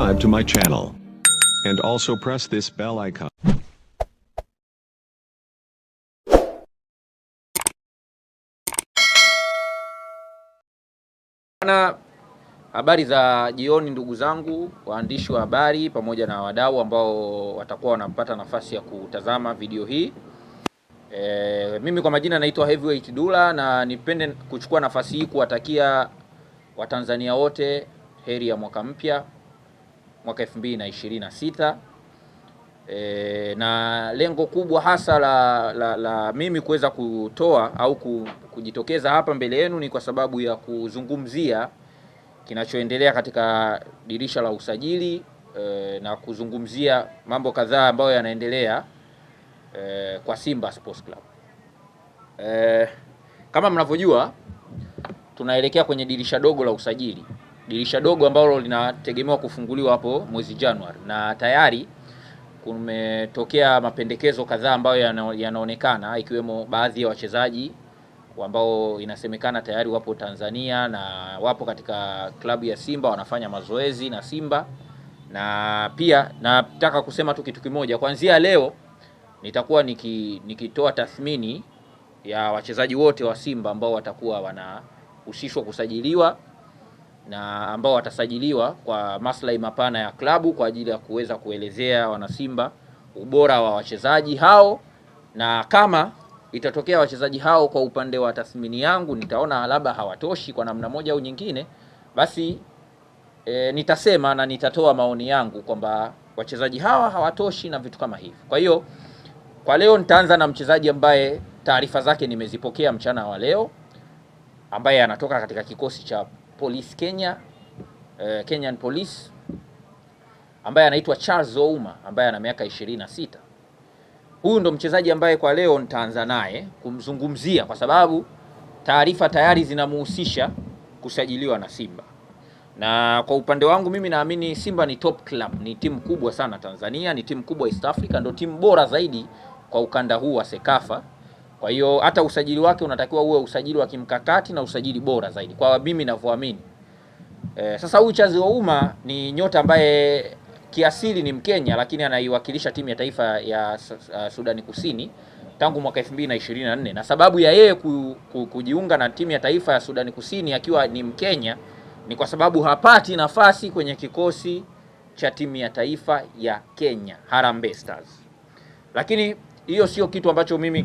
subscribe to my channel and also press this bell icon. Habari za jioni ndugu zangu, waandishi wa habari pamoja na wadau ambao watakuwa wanapata nafasi ya kutazama video hii. Mimi kwa majina naitwa Heavyweight Dulla, na nipende kuchukua nafasi hii kuwatakia Watanzania wote heri ya mwaka mpya, mwaka 2026. Na lengo kubwa hasa la mimi kuweza kutoa au kujitokeza hapa mbele yenu ni kwa sababu ya kuzungumzia kinachoendelea katika dirisha la usajili na kuzungumzia mambo kadhaa ambayo yanaendelea kwa Simba Sports Club. Kama mnavyojua, tunaelekea kwenye dirisha dogo la usajili, dirisha dogo ambalo linategemewa kufunguliwa hapo mwezi Januari, na tayari kumetokea mapendekezo kadhaa ambayo yanaonekana, ikiwemo baadhi ya wachezaji ambao inasemekana tayari wapo Tanzania na wapo katika klabu ya Simba wanafanya mazoezi na Simba. Na pia nataka kusema tu kitu kimoja, kuanzia leo nitakuwa nikitoa tathmini ya wachezaji wote wa Simba ambao watakuwa wanahusishwa kusajiliwa na ambao watasajiliwa kwa maslahi mapana ya klabu kwa ajili ya kuweza kuelezea wanasimba ubora wa wachezaji hao, na kama itatokea wachezaji hao kwa upande wa tathmini yangu nitaona labda hawatoshi kwa namna moja au nyingine, basi nitasema na nitatoa maoni yangu kwamba wachezaji hawa hawatoshi na vitu kama hivi. Kwa hiyo kwa leo nitaanza na mchezaji ambaye taarifa zake nimezipokea mchana wa leo, ambaye anatoka katika kikosi cha Police Kenya, Kenyan Police, ambaye anaitwa Charles Ouma, ambaye ana miaka 26. Huyu ndo mchezaji ambaye kwa leo nitaanza naye kumzungumzia kwa sababu taarifa tayari zinamuhusisha kusajiliwa na Simba. Na kwa upande wangu mimi naamini Simba ni top club, ni timu kubwa sana Tanzania, ni timu kubwa East Africa, ndo timu bora zaidi kwa ukanda huu wa Sekafa. Kwa hiyo hata usajili wake unatakiwa uwe usajili wa kimkakati na usajili bora zaidi kwa mimi ninavyoamini. Sasa huyu Charles Ouma ni nyota ambaye kiasili ni Mkenya, lakini anaiwakilisha timu ya taifa ya Sudani Kusini tangu mwaka 2024, na sababu ya yeye kujiunga na timu ya taifa ya Sudani Kusini akiwa ni Mkenya ni kwa sababu hapati nafasi kwenye kikosi cha timu ya taifa ya Kenya, Harambee Stars. Lakini hiyo sio kitu ambacho mimi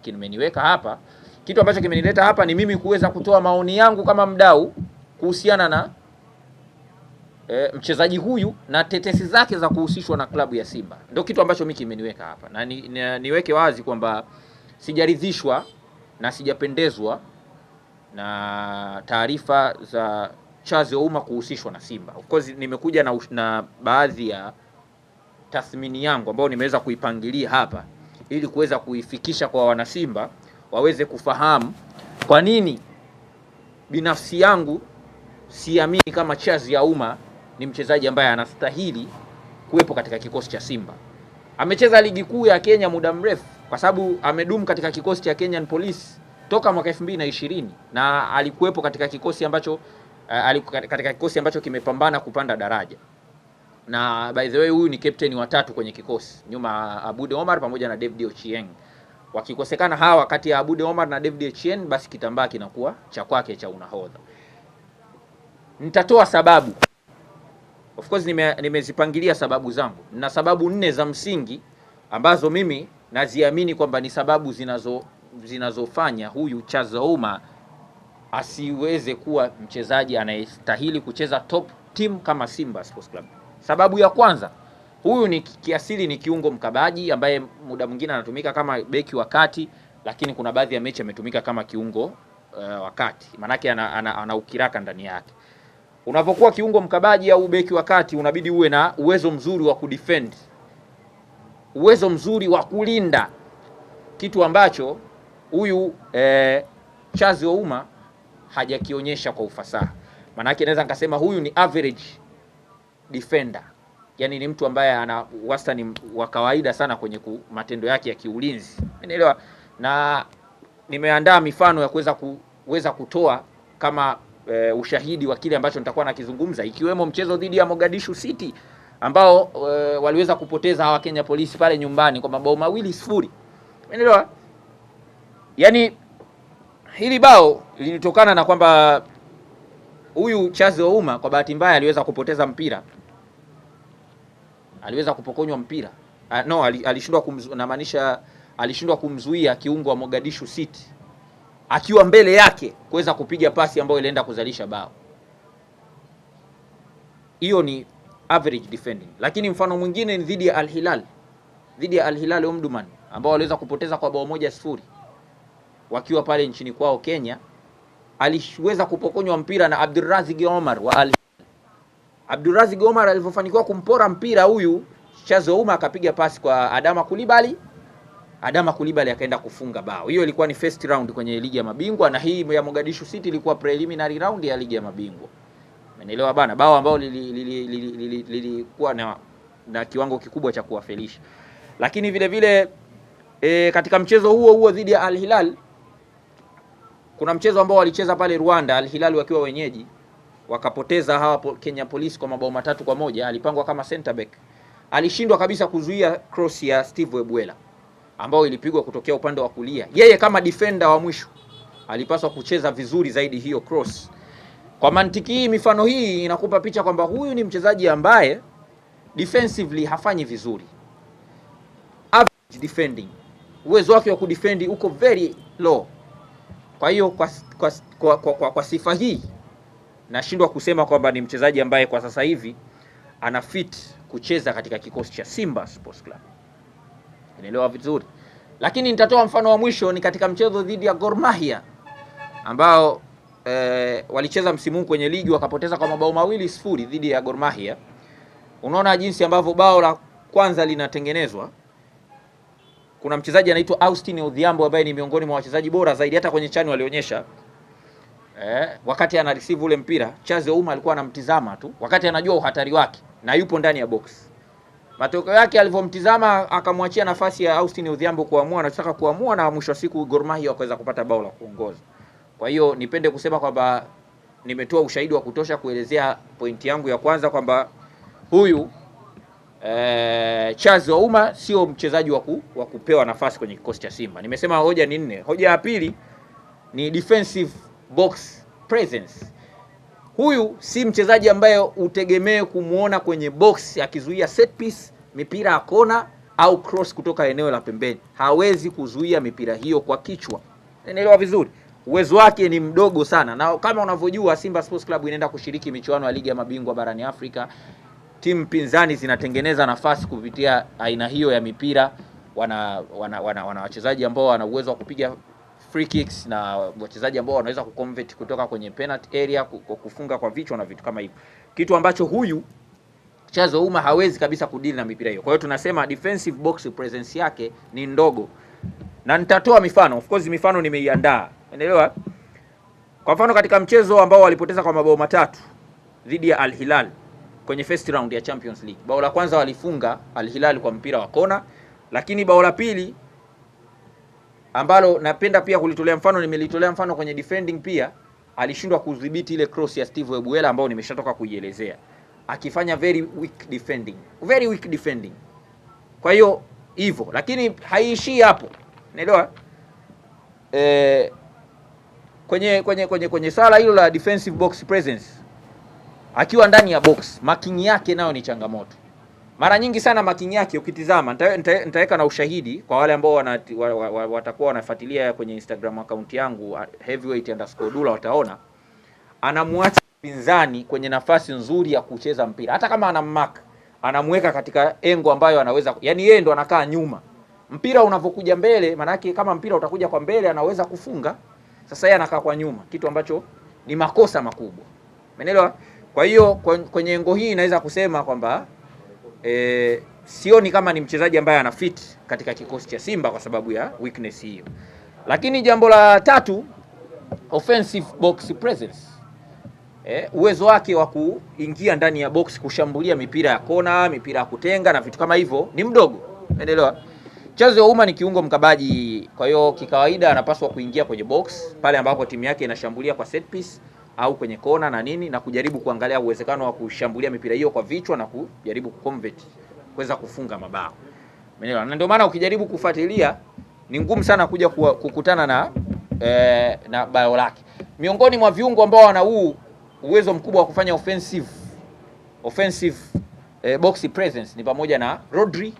kimeniweka hapa. Kitu ambacho kimenileta hapa ni mimi kuweza kutoa maoni yangu kama mdau kuhusiana na mchezaji huyu na tetesi zake za kuhusishwa na klabu ya Simba. Ndio kitu ambacho mimi kimeniweka hapa, na niweke wazi kwamba sijaridhishwa na sijapendezwa na taarifa za Charles Ouma kuhusishwa na Simba. Of course nimekuja na baadhi ya tathmini yangu ambayo nimeweza kuipangilia hapa ili kuweza kuifikisha kwa wanasimba waweze kufahamu kwa nini binafsi yangu siamini kama Charles Ouma ni mchezaji ambaye anastahili kuwepo katika kikosi cha Simba. Amecheza ligi kuu ya Kenya muda mrefu kwa sababu amedumu katika kikosi cha Kenyan Police toka mwaka 2020 na alikuwepo katika kikosi ambacho kimepambana kupanda daraja. Na by the way huyu ni captain wa 3 kwenye kikosi, nyuma Abude Omar pamoja na David Ochieng. Wakikosekana hawa kati ya Abude Omar na David Ochieng, basi kitambaa kinakuwa cha kwake cha unahodha. Nitatoa sababu. Of course nimezipangilia sababu zangu. Na sababu 4 za msingi ambazo mimi naziamini kwamba ni sababu zinazofanya huyu Charles Ouma asiweze kuwa mchezaji anayestahili kucheza top team kama Simba Sports Club. Sababu ya kwanza, huyu ni kiasili ni kiungo mkabaji ambaye muda mwingine anatumika kama beki wa kati, lakini kuna baadhi ya mechi ametumika kama kiungo wa kati. Maana yake ana ukiraka ndani yake. Unapokuwa kiungo mkabaji au beki wa kati unabidi uwe na uwezo mzuri wa kudefend, uwezo mzuri wa kulinda, kitu ambacho huyu Charles Ouma hajakionyesha kwa ufasaha. Maana yake naweza nikasema huyu ni average defender, yani ni mtu ambaye ana wastani wa kawaida sana kwenye matendo yake ya kiulinzi, unaelewa. Na nimeandaa mifano ya kuweza kutoa kama ushahidi wa kile ambacho nitakuwa nakizungumza, ikiwemo mchezo dhidi ya Mogadishu City ambao waliweza kupoteza hawa Kenya Police pale nyumbani kwa mabao 2-0. Umeelewa? Yaani hili bao lilitokana na kwamba huyu Charles Ouma kwa bahati mbaya aliweza kupoteza mpira. Aliweza kupokonywa mpira. Alishindwa alishindwa kumzuia kiungo wa Mogadishu City akiwa mbele yake kuweza kupiga pasi ambayo ilienda kuzalisha bao. Hiyo ni average defending. Lakini mfano mwingine ni dhidi ya Al Hilal. Dhidi ya Al Hilal Omdurman ambao waliweza kupoteza kwa bao 1-0 wakiwa pale nchini kwao Kenya. Aliweza kupokonywa mpira na Abdulrazig Omar wa Al Hilal. Abdulrazig Omar alivyofanikiwa kumpora mpira huyu Charles Ouma akapiga pasi kwa Adama Coulibaly. Adama Coulibaly akaenda kufunga bao. Hiyo ilikuwa ni first round kwenye ligi ya mabingwa, na hii ya Mogadishu City ilikuwa preliminary round ya ligi ya mabingwa. Umeelewa bana? Bao ambao lilikuwa na kiwango kikubwa cha kuwafelisha. Lakini vile vile katika mchezo huo dhidi ya Al Hilal kuna mchezo ambao walicheza pale Rwanda, Al Hilal wakiwa wenyeji, wakapoteza hawa Kenya Police kwa mabao 3-1. Alipangwa kama center back. Alishindwa kabisa kuzuia cross ya Steve Webuela ambao ilipigwa kutokea upande wa kulia. Yeye kama defender wa mwisho alipaswa kucheza vizuri zaidi hiyo cross. Kwa mantiki hii, mifano hii inakupa picha kwamba huyu ni mchezaji ambaye defensively hafanyi vizuri. Average defending. Uwezo wake wa kudefend uko very low. Kwa hiyo kwa sifa hii nashindwa kusema kwamba ni mchezaji ambaye kwa sasa hivi ana fit kucheza katika kikosi cha Simba Sports Club. Unaelewa vizuri. Lakini nitatoa mfano wa mwisho ni katika mchezo dhidi ya Gor Mahia ambao walicheza msimu kwenye ligi wakapoteza kwa mabao 2-0 dhidi ya Gor Mahia. Unaona jinsi ambavyo bao la kwanza linatengenezwa. Kuna mchezaji anaitwa Austin Odhiambo ambaye ni miongoni mwa wachezaji bora zaidi, hata kwenye chani walionyesha. Wakati ana receive ule mpira, Charles Ouma alikuwa anamtizama tu wakati anajua uhatari wake na yupo ndani ya box. Matokeo yake alivyomtizama akamwachia nafasi ya Austin Odhiambo kuamua, anataka kuamua, na mwisho wa siku Gor Mahia wakaweza kupata bao la kuongoza. Kwa hiyo nipende kusema kwamba nimetoa ushahidi wa kutosha kuelezea pointi yangu ya kwanza kwamba huyu Charles Ouma sio mchezaji wa kupewa nafasi kwenye kikosi cha Simba. Nimesema hoja ni 4. Hoja ya pili ni defensive box presence. Huyu si mchezaji ambaye utegemee kumuona kwenye box akizuia set piece, mipira ya kona au cross kutoka eneo la pembeni. Hawezi kuzuia mipira hiyo kwa kichwa. Unaelewa vizuri? Uwezo wake ni mdogo sana. Na kama unavyojua Simba Sports Club inaenda kushiriki michuano ya ligi ya mabingwa barani Afrika. Timu pinzani zinatengeneza nafasi kupitia aina hiyo ya mipira. Wana wachezaji ambao wana uwezo wa kupiga free kicks na wachezaji ambao wanaweza kuconvert kutoka kwenye penalty area kufunga kwa vichwa na vitu kama hivyo. Kitu ambacho huyu Charles Ouma hawezi kabisa kudili na mipira hiyo. Kwa hiyo tunasema defensive box presence yake ni ndogo. Na nitatoa mifano. Of course mifano nimeiandaa. Unaelewa? Kwa mfano katika mchezo ambao walipoteza kwa mabao 3 dhidi ya Al Hilal kwenye first round ya Champions League. Bao la kwanza walifunga Al Hilal kwa mpira wa kona, lakini bao la pili ambalo napenda pia kulitolea mfano, nimelitolea mfano kwenye defending pia, alishindwa kudhibiti ile cross ya Steve Webuela ambao nimeshatoka kuielezea, akifanya very weak defending. Kwa hiyo hivyo, lakini haiishii hapo. Unaelewa? Kwenye sala hilo la defensive box presence, akiwa ndani ya box, marking yake nayo ni changamoto. Mara nyingi sana marking yake ukitizama, nitaweka na ushahidi kwa wale ambao watakuwa wanafuatilia kwenye Instagram account yangu heavyweight_dula, wataona anamwacha pinzani kwenye nafasi nzuri ya kucheza mpira. Hata kama anammark, anamweka katika engo ambayo anaweza, yani yeye ndo anakaa nyuma. Mpira unavokuja mbele, maana yake kama mpira utakuja kwa mbele anaweza kufunga. Sasa yeye anakaa kwa nyuma, kitu ambacho ni makosa makubwa. Umeelewa? Kwa hiyo kwenye engo hii inaweza kusema kwamba sioni kama ni mchezaji ambaye ana fit katika kikosi cha Simba kwa sababu ya weakness hiyo. Lakini jambo la tatu, offensive box presence. Uwezo wake wa kuingia ndani ya box, kushambulia mipira ya kona, mipira ya kutenga na vitu kama hivyo ni mdogo. Umeelewa? Charles Ouma ni kiungo mkabaji, kwa hiyo kikawaida anapaswa kuingia kwenye box pale ambapo timu yake inashambulia kwa set piece, au kwenye kona na nini, na kujaribu kuangalia uwezekano wa kushambulia mipira hiyo kwa vichwa na kujaribu kuconvert kuweza kufunga mabao. Umeelewa? Na ndio maana ukijaribu kufuatilia ni ngumu sana kuja kukutana na bao lake. Miongoni mwa viungo ambao wana uwezo mkubwa wa kufanya offensive box presence ni pamoja na Rodri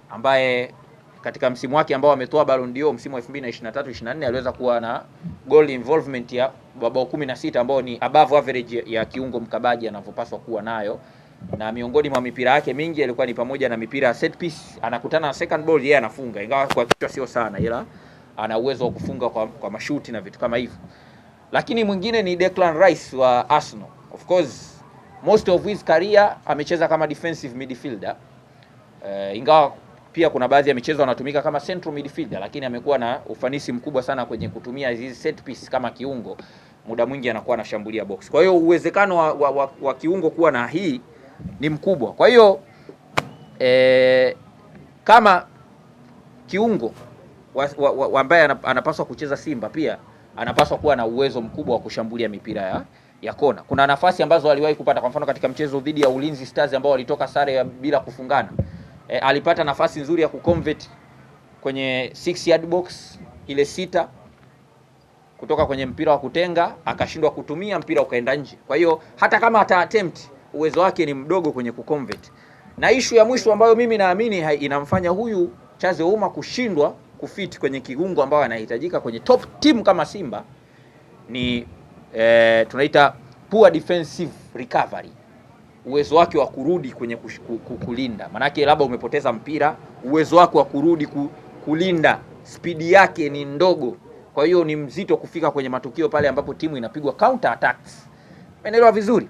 ambaye katika msimu wake ambao ametoa Ballon d'Or msimu wa 2023-24 aliweza kuwa na goal involvement ya bao 16 ambao ni above average ya kiungo mkabaji anavyopaswa kuwa nayo, na miongoni mwa mipira yake mingi ilikuwa ni pamoja na mipira ya set piece, anakutana na second ball yeye anafunga, ingawa kwa kichwa sio sana, ila ana uwezo wa kufunga kwa mashuti na vitu kama hivyo. Lakini mwingine ni Declan Rice wa Arsenal. Of course most of his career amecheza kama defensive midfielder, ingawa pia kuna baadhi ya michezo anatumika kama central midfielder, lakini amekuwa na ufanisi mkubwa sana kwenye kutumia hizi set piece kama kiungo. Muda mwingi anakuwa anashambulia box. Kwa hiyo uwezekano wa kiungo kuwa na hii ni mkubwa. Kwa hiyo kama kiungo ambaye anapaswa kucheza Simba, pia anapaswa kuwa na uwezo mkubwa wa kushambulia mipira ya kona. Kuna nafasi ambazo aliwahi kupata, kwa mfano katika mchezo dhidi ya Ulinzi Stars ambao walitoka sare bila kufungana. Alipata nafasi nzuri ya kuconvert kwenye 6 yard box ile 6 kutoka kwenye mpira wa kutenga, akashindwa kutumia, mpira ukaenda nje. Kwa hiyo hata kama ata attempt, uwezo wake ni mdogo kwenye kuconvert. Na issue ya mwisho ambayo mimi naamini inamfanya huyu Charles Ouma kushindwa kufit kwenye kiungo ambao anahitajika kwenye top team kama Simba ni tunaita poor defensive recovery. Uwezo wake wa kurudi kwenye kulinda. Manake labda umepoteza mpira, uwezo wake wa kurudi kulinda, speed yake ni ndogo. Kwa hiyo ni mzito kufika kwenye matukio pale ambapo timu inapigwa counter attacks. Umeelewa vizuri?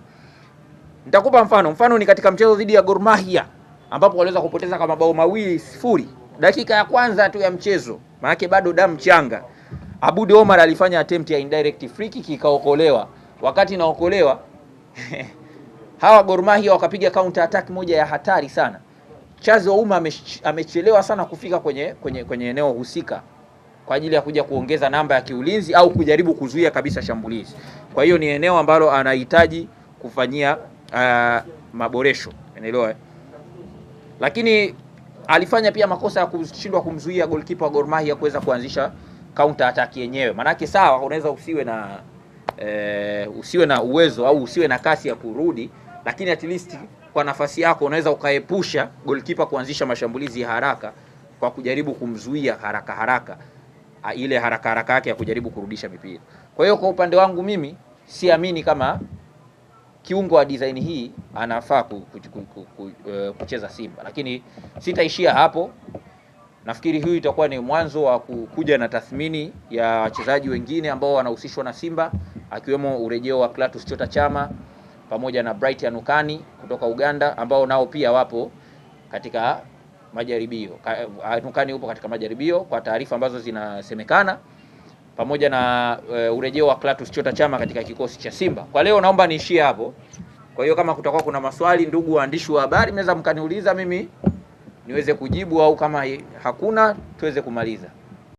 Nitakupa mfano ni katika mchezo dhidi ya Gor Mahia ambapo waliweza kupoteza kama mabao 2-0 dakika ya kwanza tu ya mchezo. Manake bado damu changa. Aboud Omar alifanya attempt ya indirect free kick ikaokolewa. Wakati inaokolewa hawa Gor Mahia wakapiga counter attack moja ya hatari sana. Charles Ouma amechelewa sana kufika kwenye eneo husika kwa ajili ya kuja kuongeza namba ya kiulinzi au kujaribu kuzuia kabisa shambulizi. Kwa hiyo ni eneo ambalo anahitaji kufanyia maboresho. Unaelewa? Lakini alifanya pia makosa ya kushindwa kumzuia goalkeeper wa Gor Mahia kuweza kuanzisha counter attack yenyewe. Manake sawa, unaweza usiwe na uwezo au usiwe na kasi ya kurudi, lakini at least kwa nafasi yako unaweza ukaepusha goalkeeper kuanzisha mashambulizi ya haraka kwa kujaribu kumzuia haraka ile haraka yake ya kujaribu kurudisha mipira. Kwa hiyo kwa upande wangu mimi siamini kama kiungo wa design hii anafaa kucheza Simba, lakini sitaishia hapo. Nafikiri huyu itakuwa ni mwanzo wa kuja na tathmini ya wachezaji wengine ambao wanahusishwa na Simba, akiwemo urejeo wa Clatous Chota Chama pamoja na Bright Anukani kutoka Uganda ambao nao pia wapo katika majaribio. Anukani upo katika majaribio kwa taarifa ambazo zinasemekana, pamoja na urejeo wa Clatous Chota Chama katika kikosi cha Simba. Kwa leo naomba niishie hapo. Kwa hiyo kama kutakuwa kuna maswali, ndugu waandishi wa habari, mnaweza mkaniuliza mimi niweze kujibu, au kama hakuna tuweze kumaliza.